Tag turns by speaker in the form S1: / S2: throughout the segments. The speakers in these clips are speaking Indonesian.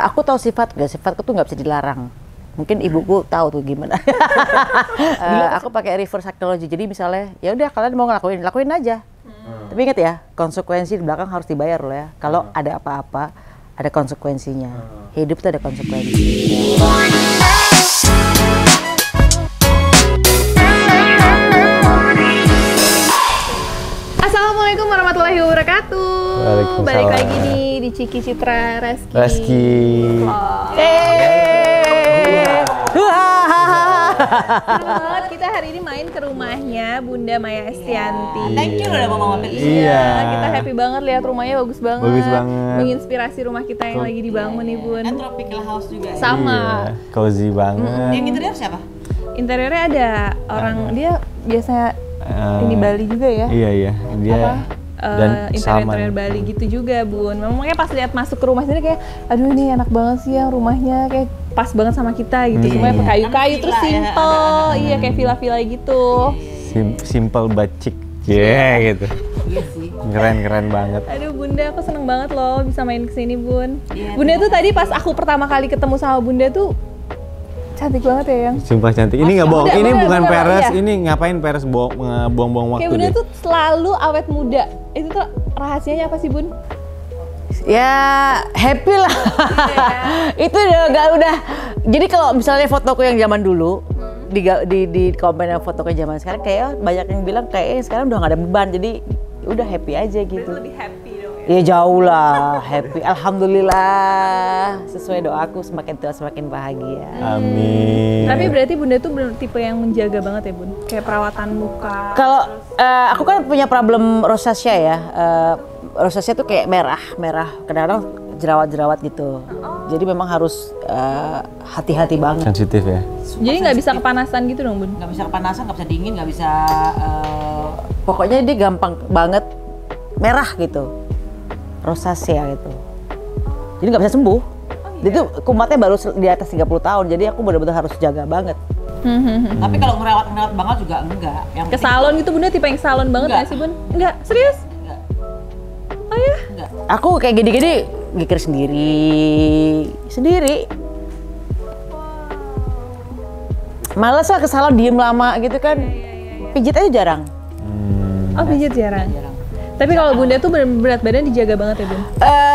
S1: Aku tahu sifatku tuh nggak bisa dilarang. Mungkin ibuku tahu tuh gimana. Aku pakai reverse psychology. Jadi misalnya, ya udah kalian mau ngelakuin, lakuin aja. Tapi ingat ya, konsekuensi di belakang harus dibayar loh ya. Kalau ada apa-apa, ada konsekuensinya. Hidup tuh ada konsekuensi.
S2: Assalamualaikum warahmatullahi wabarakatuh. Balik lagi nih di Ciki Citra Reski. Selamat, kita hari ini main ke rumahnya Bunda Maya Estianti.
S1: Thank you udah mau mampir.
S2: Iya, kita happy banget lihat rumahnya bagus banget.
S3: Bagus banget.
S2: Menginspirasi rumah kita yang lagi dibangun nih Bun.
S1: Kan tropical house juga ya?
S2: Sama.
S3: Iya, cozy banget.
S1: Yang interior siapa?
S2: Interiornya ada orang, dia biasanya ini Bali juga ya?
S3: Iya, dia dan
S2: interior Bali gitu juga Bun. Memangnya pas lihat masuk ke rumah sini kayak, aduh ini enak banget sih ya rumahnya, kayak pas banget sama kita gitu. Semuanya kayu-kayu terus simple, iya kayak villa-villa gitu.
S3: Simple but chic, gitu.
S1: Iya sih.
S3: Keren banget.
S2: Aduh Bunda, aku seneng banget loh bisa main kesini Bun. Bunda tuh tadi pas aku pertama kali ketemu sama Bunda tuh cantik banget ya yang.
S3: Sumpah cantik. Ini nggak bohong. Ini bukan peres.
S2: Iya.
S3: Ini ngapain peres buang-buang waktu
S2: kayak Bunda
S3: deh.
S2: tuh selalu awet muda. Itu tuh rahasianya apa sih Bun?
S1: Ya happy lah. Itu udah. Jadi kalau misalnya fotoku yang zaman dulu di komen yang fotoku yang zaman sekarang kayak banyak yang bilang kayak sekarang udah gak ada beban, jadi udah happy aja gitu.
S2: Lebih happy dong ya.
S1: Ya jauh lah happy. Alhamdulillah sesuai doaku semakin tua semakin bahagia.
S3: Amin.
S2: Tapi berarti Bunda tuh tipe yang menjaga banget ya Bun? Kayak perawatan muka.
S1: Kalau aku kan punya problem rosacea ya. Rosacea tuh kayak merah. Kadang-kadang jerawat gitu. Jadi memang harus hati-hati banget.
S3: Sensitif ya.
S2: Jadi nggak bisa kepanasan gitu dong Bun?
S1: Nggak bisa kepanasan, nggak bisa dingin, nggak bisa. Pokoknya dia gampang banget merah gitu. Rosacea gitu. Jadi nggak bisa sembuh. Dia tuh kumatnya baru di atas 30 tahun. Jadi aku benar-benar harus jaga banget. Tapi kalau ngerawat banget juga enggak. Yang
S2: Ke salon gitu Bunda tipe yang salon banget nggak sih Bun? Enggak, serius?
S1: Enggak.
S2: Oh ya?
S1: Enggak. Aku kayak gini-gini gigir sendiri. Males lah ke salon diem lama gitu kan. Pijit aja jarang.
S2: Oh pijit jarang? Tapi kalau Bunda tuh berat badan dijaga banget ya Bun?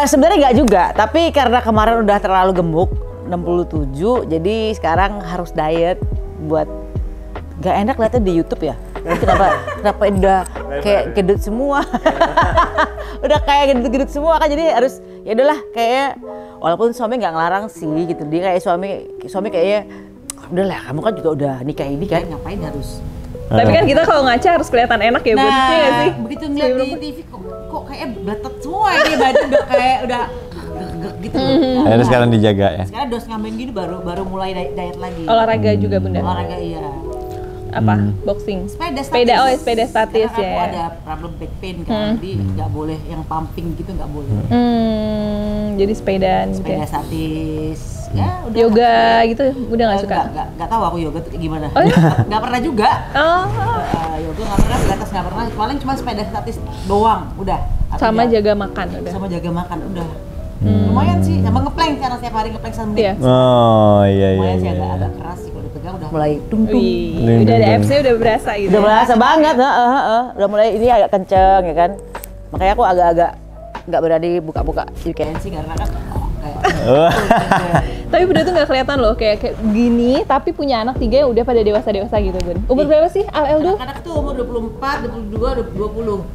S1: Sebenarnya nggak juga, tapi karena kemarin udah terlalu gemuk 67, jadi sekarang harus diet buat nggak enak lihatnya di YouTube ya. Kenapa udah kayak gendut semua? Udah kayak gendut semua kan, jadi harus ya udahlah kayak walaupun suami nggak ngelarang sih gitu, dia kayak suami kayaknya udahlah kamu kan juga udah nikah ini kan ngapain harus.
S2: Tapi kan kita kalau ngaca harus kelihatan enak ya Bun, iya nggak sih?
S1: Begitu ngeliat di TV kok kayak beletet semua ini badan udah gitu.
S3: Akhirnya sekarang dijaga ya.
S1: Sekarang dos ngamen gini baru mulai diet lagi.
S2: Olahraga juga Bunda?
S1: Olahraga iya.
S2: Apa? Boxing?
S1: Sepeda.
S2: Oh sepeda statis
S1: karena
S2: ya.
S1: aku ada problem back pain kan, jadi nggak boleh yang pumping gitu nggak boleh.
S2: Jadi sepedaan gitu
S1: Sepeda
S2: ya?
S1: statis. Ya udah.
S2: Yoga gitu udah nggak suka?
S1: Nggak tahu aku yoga tuh kayak gimana.
S2: Oh, ya?
S1: Nggak pernah juga.
S2: Oh.
S1: Yoga nggak pernah, pilates nggak pernah. Paling cuma sepeda statis doang, udah.
S2: Sama jaga makan udah.
S1: Sama jaga makan udah. Lumayan sih, sama ngeplank karena setiap hari ngeplank 1 menit.
S2: Iya.
S3: Oh iya.
S1: Lumayan sih agak keras sih kalau dipegang udah mulai tung-tung.
S2: Wih, udah ada apps-nya udah berasa gitu.
S1: Udah berasa banget, udah mulai ini agak kenceng ya kan. Makanya aku agak-agak nggak berani buka-buka weekend sih karena kan
S2: Tapi Bunda tuh nggak kelihatan loh kayak gini, tapi punya anak 3 yang udah pada dewasa gitu Bun. Umur berapa sih Al tuh?
S1: anak-anak tuh umur 24, 22, 20.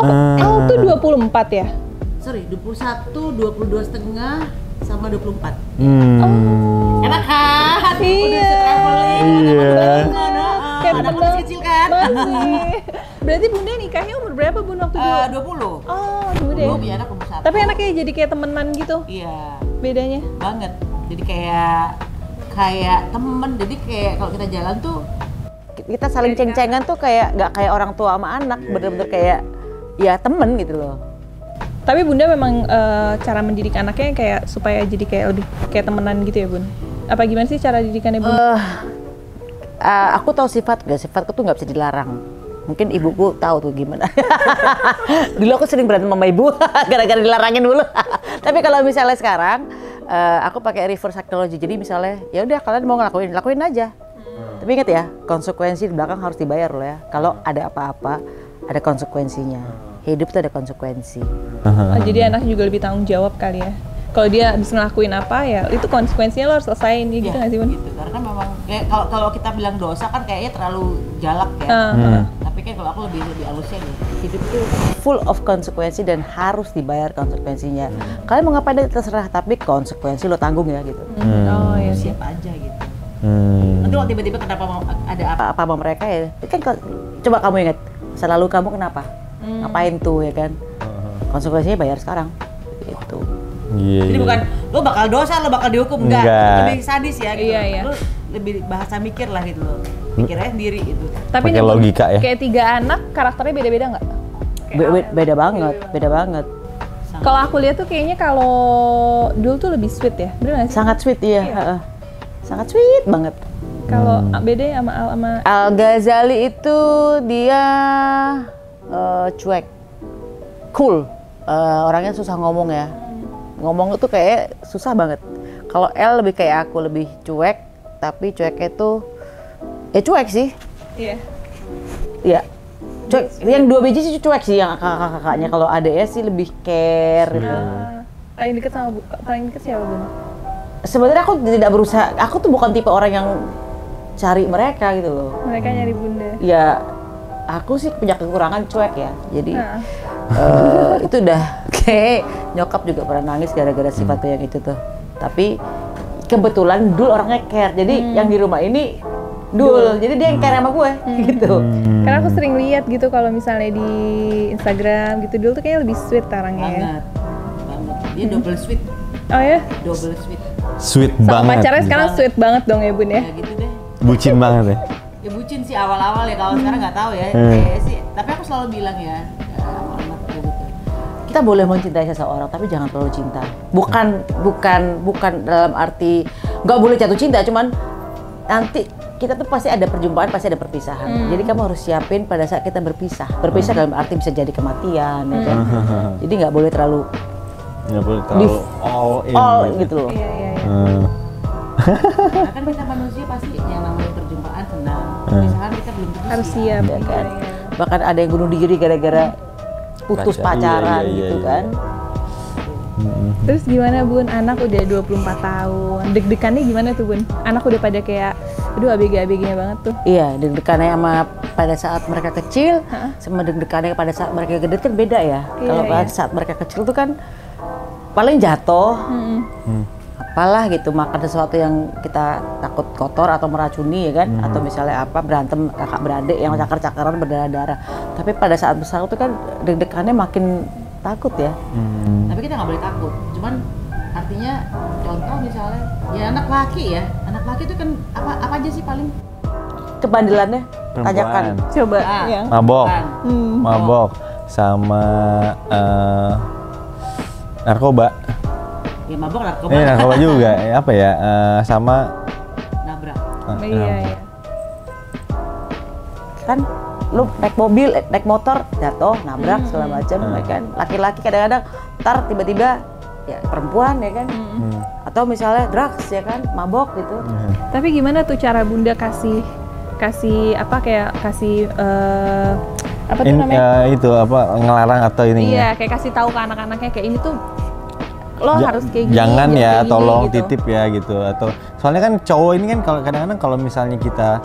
S2: Oh, tuh 24 ya?
S1: Sorry, 21, 22 setengah sama 24. Enak kan?
S2: Iya.
S1: Udah bisa traveling,
S2: Kayak
S1: anak
S2: temen
S1: kecil kan?
S2: Masih. Berarti Bunda nikahnya umur berapa Bun waktu dulu?
S1: 20.
S2: Oh, dulu deh.
S1: Dulu punya anak umur 1.
S2: Tapi anaknya jadi kayak temenan gitu?
S1: Iya.
S2: Bedanya?
S1: Banget. Jadi kayak temen. Jadi kayak kalau kita jalan tuh kita saling ceng-cengan tuh kayak nggak kayak orang tua sama anak, bener-bener kayak ya temen gitu loh.
S2: Tapi Bunda memang cara mendidik anaknya kayak supaya jadi kayak lebih kayak temenan gitu ya Bun? Apa gimana sih cara didikannya Bun?
S1: Aku tahu sifatku tuh nggak bisa dilarang. Mungkin ibuku tahu tuh gimana. Dulu aku sering berantem sama ibu gara-gara dilarangin dulu. Tapi kalau misalnya sekarang aku pakai reverse psychology. Jadi misalnya ya udah kalian mau lakuin aja. Tapi ingat ya, konsekuensi di belakang harus dibayar loh ya. Kalau ada apa-apa, ada konsekuensinya. Hidup tuh ada konsekuensi.
S2: Jadi anak juga lebih tanggung jawab kali ya. Kalau dia bisa ngelakuin apa ya, itu konsekuensinya lo harus selesain gitu nggak sih Bun?
S1: Gitu. Karena memang kayak kalau kita bilang dosa kan kayaknya terlalu galak ya. Tapi kan kalau aku lebih halusnya nih, hidup itu full of konsekuensi dan harus dibayar konsekuensinya. Kalian mau ngapain terserah, tapi konsekuensi lo tanggung ya gitu.
S2: Oh iya sih.
S1: Siap aja gitu. Nanti kalau tiba-tiba kenapa ada apa-apa sama mereka ya, kan coba kamu ingat, selalu kamu kenapa? Ngapain tuh ya kan? Konsekuensinya bayar sekarang. Gitu. Jadi bukan lo bakal dosa, lo bakal dihukum, enggak. Lebih sadis ya gitu.
S2: Iya.
S1: Lo lebih bahasa mikir lah gitu lo. Mikirnya sendiri itu.
S2: Tapi
S3: pakai logika ya.
S2: Kayak 3 anak karakternya beda-beda nggak?
S1: Beda banget.
S2: Kalau aku lihat tuh kayaknya kalau Dul tuh lebih sweet ya, bener nggak sih?
S1: Sangat sweet iya. Sangat sweet banget.
S2: Kalau beda ya sama
S1: Al Ghazali itu dia cuek, cool, orangnya susah ngomong ya. Ngomong itu kayak susah banget. Kalau El lebih kayak aku, lebih cuek, tapi cueknya tuh ya cuek sih.
S2: Iya.
S1: Iya. Cuek. Yang 2 biji sih cuek sih, yang kakak-kakaknya. Kalau adeknya sih lebih care gitu.
S2: Paling deket siapa Bun?
S1: Sebenarnya aku tidak berusaha. Aku tuh bukan tipe orang yang cari mereka gitu loh.
S2: Mereka nyari bunda.
S1: Ya, aku sih punya kekurangan cuek ya. Jadi itu udah kayak nyokap juga pernah nangis gara-gara sifatku yang itu tuh. Tapi kebetulan Dul orangnya care. Jadi yang di rumah ini Dul. Jadi dia yang care sama gue gitu.
S2: Karena aku sering lihat gitu kalau misalnya di Instagram gitu, Dul tuh kayaknya lebih sweet orangnya ya.
S1: Banget. Dia double sweet.
S2: Oh ya?
S1: Double sweet.
S3: Sweet
S2: Sama
S3: banget.
S2: pacarnya sekarang sweet banget dong ya Bun ya?
S1: Ya gitu deh.
S3: Bucin banget ya.
S1: Ya bucin sih awal-awal ya, kalau sekarang nggak tahu ya. Kayak sih. Tapi aku selalu bilang ya sama anakku gitu. Kita boleh mencintai seseorang, tapi jangan terlalu cinta. Bukan dalam arti nggak boleh jatuh cinta, cuman nanti kita tuh pasti ada perjumpaan, pasti ada perpisahan. Jadi kamu harus siapin pada saat kita berpisah. Berpisah dalam arti bisa jadi kematian, ya kan? Jadi nggak boleh terlalu
S3: all in
S1: all gitu loh.
S2: Iya.
S1: Nah, kan kita manusia pasti yang namanya perjumpaan senang. Perpisahan kita belum tentu
S2: Harus siap
S1: ya kan?
S2: Iya.
S1: Bahkan ada yang bunuh diri gara-gara putus pacaran gitu kan.
S2: Terus gimana Bun? Anak udah 24 tahun. Deg-degannya gimana tuh Bun? Anak udah pada kayak, aduh ABG-ABG-nya banget tuh.
S1: Iya, deg-degannya sama pada saat mereka kecil, sama deg-degannya pada saat mereka gede kan beda ya. Kalau pada saat mereka kecil tuh kan paling jatuh, apalah gitu, makan sesuatu yang kita takut kotor atau meracuni ya kan, atau misalnya apa berantem kakak beradik yang cakar-cakaran berdarah-darah. Tapi pada saat besar itu kan deg-degannya makin takut ya. Tapi kita nggak boleh takut. Cuman artinya contoh misalnya ya anak laki itu kan apa aja sih paling kebandelannya? Tanyakan.
S2: Coba yang
S3: Mabok sama narkoba.
S1: Ya mabok narkoba.
S3: Narkoba juga. Apa ya? Sama
S1: nabrak.
S2: Iya.
S1: Kan lu naik mobil, naik motor, jatuh, nabrak segala macam, ya kan. Laki-laki kadang-kadang ntar tiba-tiba ya perempuan ya kan. Atau misalnya drugs ya kan, mabok gitu.
S2: Tapi gimana tuh cara Bunda kasih apa kayak kasih apa tuh namanya?
S3: Itu apa ngelarang atau ini?
S2: Iya, kayak kasih tahu ke anak-anaknya kayak ini tuh lo harus kayak gini.
S3: Jangan ya,
S2: gini,
S3: tolong
S2: gitu.
S3: titip ya gitu. Atau soalnya kan cowok ini kan kalau kadang-kadang kalau misalnya kita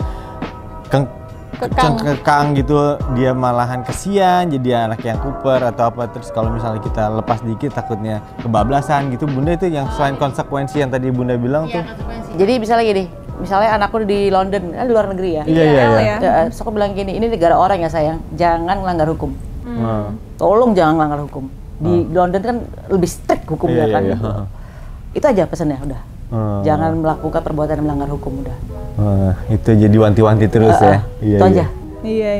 S3: kekang gitu, dia malahan kesian, jadi anak yang kuper atau apa. Terus kalau misalnya kita lepas dikit takutnya kebablasan gitu. Bunda itu yang selain konsekuensi yang tadi Bunda bilang tuh.
S1: Jadi misalnya gini, misalnya anakku di London, di luar negeri ya.
S3: Iya.
S1: Terus aku bilang gini, ini negara orang ya sayang, jangan melanggar hukum. Tolong jangan melanggar hukum. Di London kan lebih strict hukumnya kan. Itu aja pesannya udah. Jangan melakukan perbuatan yang melanggar hukum udah.
S3: Itu jadi wanti-wanti terus ya.
S1: Itu aja.
S2: Iya.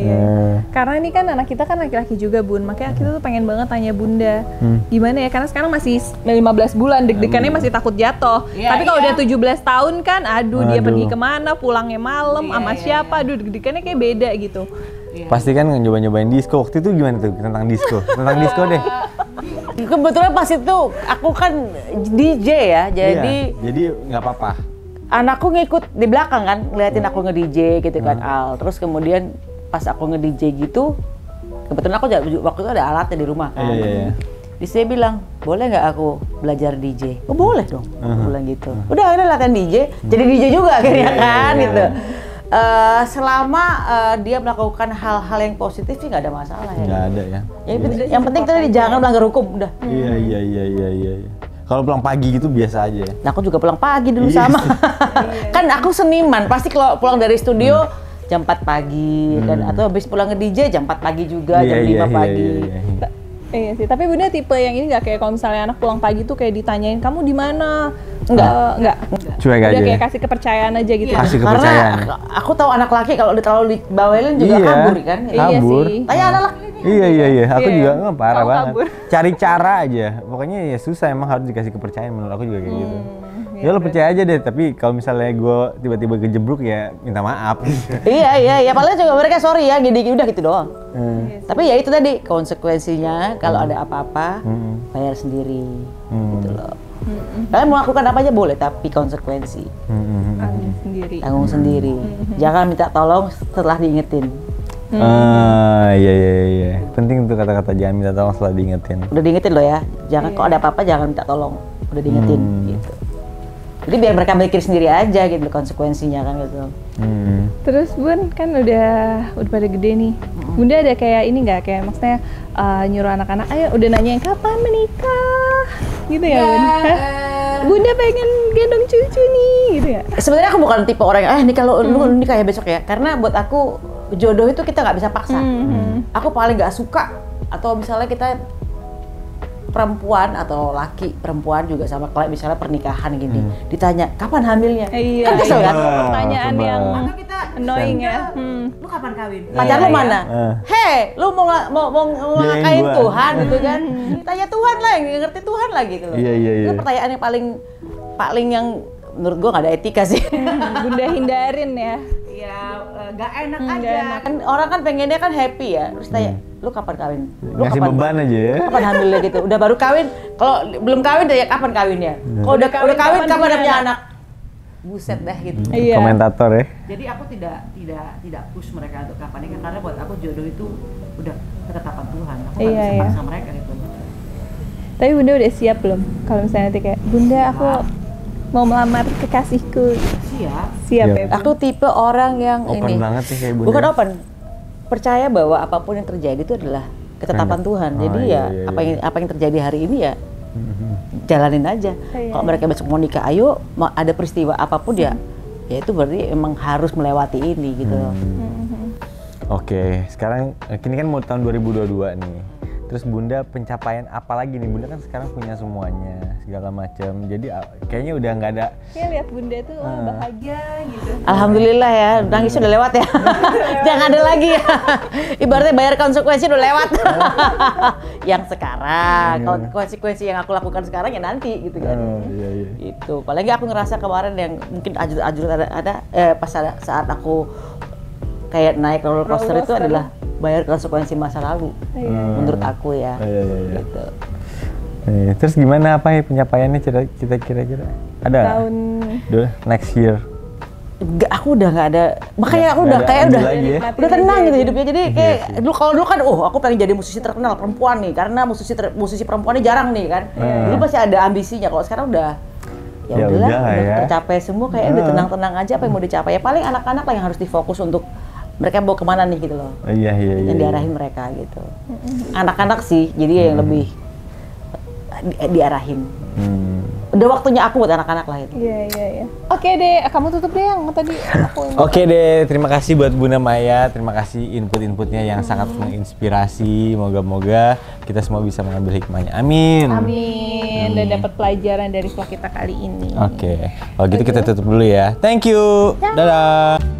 S2: Karena ini kan anak kita kan laki-laki juga Bun, makanya kita tuh pengen banget tanya Bunda gimana ya, karena sekarang masih 15 bulan deg-degannya masih takut jatuh. Tapi kalau udah 17 tahun kan, aduh dia pergi kemana, pulangnya malam, sama siapa, aduh deg-degannya kayak beda gitu.
S3: Pasti kan nyobain disco. Waktu itu gimana tuh tentang disco? Tentang disco deh.
S1: Kebetulan pas itu aku kan DJ ya, jadi
S3: Iya, jadi nggak apa-apa.
S1: anakku ngikut di belakang kan, ngeliatin aku nge-DJ gitu kan, Al. Terus kemudian pas aku nge-DJ gitu, kebetulan aku waktu itu ada alatnya di rumah kan.
S3: Iya.
S1: Terus dia bilang, boleh nggak aku belajar DJ? Oh boleh dong, aku bilang gitu. Udah akhirnya latihan DJ, jadi DJ juga akhirnya kan gitu. Selama dia melakukan hal-hal yang positif sih nggak ada masalah ya.
S3: Nggak ada ya.
S1: Yang penting tadi jangan melanggar hukum, udah.
S3: Iya. Kalau pulang pagi gitu biasa aja ya.
S1: Nah, aku juga pulang pagi dulu sama. Kan aku seniman, pasti kalau pulang dari studio jam 4 pagi dan atau habis pulang nge-DJ jam 4 pagi juga, jam 5 pagi.
S2: Iya sih, tapi Bunda tipe yang ini nggak kayak kalau misalnya anak pulang pagi tuh kayak ditanyain kamu di mana?
S1: Enggak.
S3: Cuek aja.
S2: Udah kayak kasih kepercayaan aja gitu.
S3: Kasih kepercayaan.
S1: Karena aku tahu anak laki kalau terlalu dibawelin juga kabur kan.
S2: Iya
S3: Kabur.
S2: sih.
S1: Tanya anak laki.
S3: Iya. Aku
S2: Iya.
S3: juga parah
S2: Kamu
S3: banget.
S2: kabur.
S3: Cari cara aja. Pokoknya ya susah emang harus dikasih kepercayaan menurut aku juga kayak gitu. Ya lo percaya aja deh, tapi kalau misalnya gue tiba-tiba kejebruk ya minta maaf.
S1: Iya. Paling juga mereka sorry ya, gini udah gitu doang. Tapi ya itu tadi konsekuensinya kalau ada apa-apa bayar sendiri gitu loh. Kalian mau lakukan apa aja boleh, tapi konsekuensi
S2: Ambil sendiri.
S1: tanggung sendiri. Jangan minta tolong setelah diingetin.
S3: Iya. Penting tuh kata-kata jangan minta tolong setelah diingetin.
S1: Udah diingetin loh ya. Jangan kok ada apa-apa jangan minta tolong. Udah diingetin gitu. Jadi biar mereka mikir sendiri aja gitu konsekuensinya kan gitu.
S2: Terus Bun kan udah pada gede nih. Bunda ada kayak ini nggak kayak maksudnya nyuruh anak-anak, ayo udah nanyain kapan menikah, gitu ya Bun? Bunda pengen gendong cucu nih, gitu ya?
S1: Sebenarnya aku bukan tipe orang yang nikah lu nikah ya besok ya. Karena buat aku jodoh itu kita nggak bisa paksa. Aku paling nggak suka atau misalnya kita perempuan atau laki perempuan juga sama kayak misalnya pernikahan gini ditanya kapan hamilnya
S2: Iya,
S1: kan kesel kan
S2: pertanyaan
S3: coba.
S2: yang
S1: atau kita
S2: annoying ya.
S1: lu kapan kawin pacar lu mana hei lu mau ngakain
S3: gua.
S1: Tuhan gitu kan tanya Tuhan lah yang ngerti Tuhan lah gitu loh.
S3: Iya.
S1: Itu pertanyaan yang paling yang menurut gua nggak ada etika sih.
S2: Bunda hindarin ya.
S1: Ya nggak enak aja kan orang kan pengennya kan happy ya terus tanya lu kapan kawin lu
S3: Ngasih beban aja ya.
S1: kapan hamilnya gitu udah baru kawin kalau belum kawin ya kapan kawinnya kalau udah kawin kapan punya anak buset dah gitu.
S2: Iya.
S3: Komentator ya.
S1: Jadi aku tidak push mereka untuk kapan nikah karena buat aku jodoh itu udah ketetapan Tuhan aku nggak
S2: Iya,
S1: bisa paksa mereka gitu.
S2: Tapi Bunda udah siap belum? Kalau misalnya nanti kayak Bunda aku mau melamar kekasihku.
S1: Siap.
S2: Siap
S3: Siap.
S2: ya Bun?
S1: Aku tipe orang yang
S3: Open
S1: ini
S3: banget sih kayak Bunda.
S1: bukan open percaya bahwa apapun yang terjadi itu adalah ketetapan Tuhan. Jadi
S3: iya.
S1: apa yang terjadi hari ini ya jalanin aja.
S2: Iya.
S1: Kalau mereka besok mau nikah, ayo ada peristiwa apapun ya itu berarti emang harus melewati ini gitu loh.
S3: Oke, sekarang kini kan mau tahun 2022 nih. Terus Bunda pencapaian apa lagi nih? Bunda kan sekarang punya semuanya, segala macam. Jadi kayaknya udah nggak ada.
S2: Kayak lihat Bunda tuh bahagia gitu.
S1: Alhamdulillah ya, nangis udah lewat ya. Jangan ada lagi ya. Ibaratnya bayar konsekuensi udah lewat. Yang sekarang, kalau konsekuensi yang aku lakukan sekarang ya nanti gitu kan.
S3: Iya.
S1: Itu. Apalagi aku ngerasa kemarin yang mungkin ajur ada pas saat aku kayak naik roller coaster itu adalah bayar konsekuensi masa lalu. Menurut aku ya.
S3: Iya.
S1: Gitu.
S3: Terus gimana apa ya pencapaiannya kita kira-kira? Ada?
S2: Tahun
S3: Next year.
S1: Enggak, aku udah nggak ada. Makanya aku
S3: Nggak
S1: udah
S3: ada
S1: kayak
S3: ambil lagi ya?
S1: udah tenang gitu hidupnya. Jadi kayak
S3: sih.
S1: kalau dulu kan aku pengen jadi musisi terkenal perempuan nih karena musisi perempuan ini jarang nih kan. Dulu pasti ada ambisinya. Kalau sekarang udah
S3: Ya
S1: udahlah,
S3: udah
S1: udah
S3: ya.
S1: tercapai semua kayak udah tenang-tenang aja apa yang mau dicapai. Ya paling anak-anak lah yang harus difokus untuk mereka mau kemana nih gitu loh.
S3: Iya.
S1: Yang diarahin mereka gitu. Anak-anak sih, jadi yang lebih diarahin. Udah waktunya aku buat anak-anak lah itu.
S2: Iya. Oke deh, kamu tutup deh yang tadi aku ini.
S3: Oke deh, terima kasih buat Bunda Maya. Terima kasih input-inputnya yang sangat menginspirasi. Moga-moga kita semua bisa mengambil hikmahnya. Amin.
S2: Amin. Dan dapat pelajaran dari vlog kita kali ini.
S3: Oke. Kalau gitu kita tutup dulu ya. Thank you. Dadah.